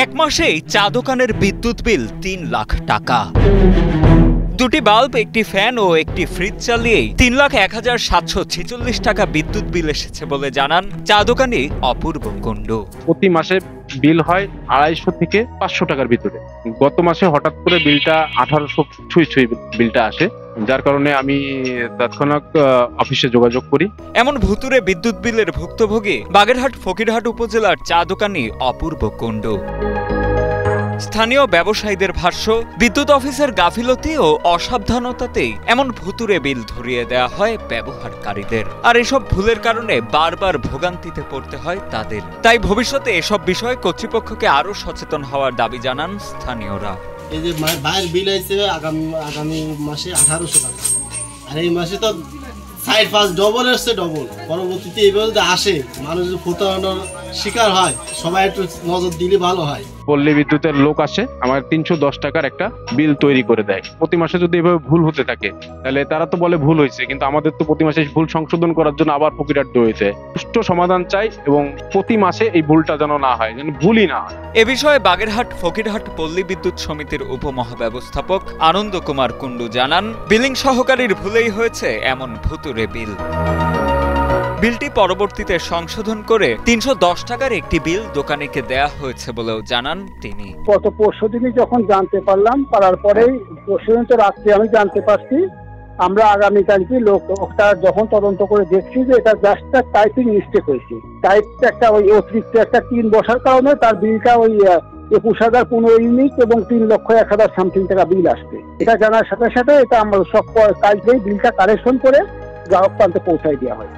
এক মাসেই চা দোকানের বিদ্যুৎ বিল ৩ লাখ টাকা। দুটি বাল্ব, একটি ফ্যান ও একটি ফ্রিজ চালিয়েই ৩,১,৭৪৬ টাকা বিদ্যুৎ বিল এসেছে বলে জানান চা দোকানি অপূর্ব কুণ্ডু। প্রতি মাসে বিল হয় ২৫০ থেকে ৫০০ টাকার ভিতরে। গত মাসে হঠাৎ করে বিলটা ১৮০০ ছুঁই বিলটা আসে, যার কারণে আমি তৎক্ষণাৎ অফিসে যোগাযোগ করি। এমন ভুতুরে বিদ্যুৎ বিলের ভুক্তভোগী বাগেরহাট ফকিরহাট উপজেলার চা দোকানি অপূর্ব কুণ্ডু। স্থানীয় ব্যবসায়ীদের ভাষ্য, বিদ্যুৎ অফিসের গাফিলতি ও অসাবধানতাতেই এমন ভুতুরে বিল ধরিয়ে দেয়া হয় ব্যবহারকারীদের। আর এসব ভুলের কারণে বারবার ভোগান্তিতে পড়তে হয় তাদের। তাই ভবিষ্যতে এসব বিষয়ে কর্তৃপক্ষকে আরো সচেতন হওয়ার দাবি জানান স্থানীয়রা। এই যে বাইরের বিল আইছে আগামী মাসে ১৮০০ টাকা, আর এই মাসে তো ৪-৫ ডবল আসছে, ডবল। পরবর্তীতে এইভাবে যদি আসে, মানুষ যদি প্রতারণার শিকার হয়, সবাই একটু নজর দিলে ভালো হয়। পল্লী বিদ্যুতের লোক আসে, আমার ৩১০ টাকার একটা বিল তৈরি করে দেয়। প্রতি মাসে যদি এভাবে ভুল হতে থাকে, তাহলে তারা তো বলে ভুল হয়েছে, কিন্তু আমাদের তো প্রতি মাসে ভুল সংশোধন করার জন্য আবার ফকিরহাট হয়েছে। সুষ্ঠু সমাধান চাই এবং প্রতি মাসে এই ভুলটা যেন না হয়, যেন ভুলই না হয়। এ বিষয়ে বাগেরহাট ফকিরহাট পল্লী বিদ্যুৎ সমিতির উপমহাব্যবস্থাপক আনন্দ কুমার কুণ্ডু জানান, বিলিং সহকারীর ভুলেই হয়েছে এমন ভুতুরে বিল। বিলটি পরবর্তীতে সংশোধন করে ৩১০ টাকার একটি বিল দোকানিকে দেয়া হয়েছে বলেও জানান তিনি। গত পরশুদিনই যখন জানতে পারলাম, পারার পরেই পরশুদিন তো রাত্রে আমি জানতে পারছি। আমরা আগামীকালকে লোকটা যখন তদন্ত করে দেখছি যে এটা জাস্ট টাইপিং মিস্টেক হয়েছে। টাইপটা একটা ওই অতিরিক্ত একটা ৩ বসার কারণে তার বিলটা ওই ২১,০১৫ ইউনিট এবং ৩,০০,০০০ সামথিং টাকা বিল আসবে। এটা জানার সাথে সাথে এটা আমরা সব কাজেই বিলটা কারেকশন করে গ্রাহক প্রান্তে পৌঁছায় দেওয়া হয়।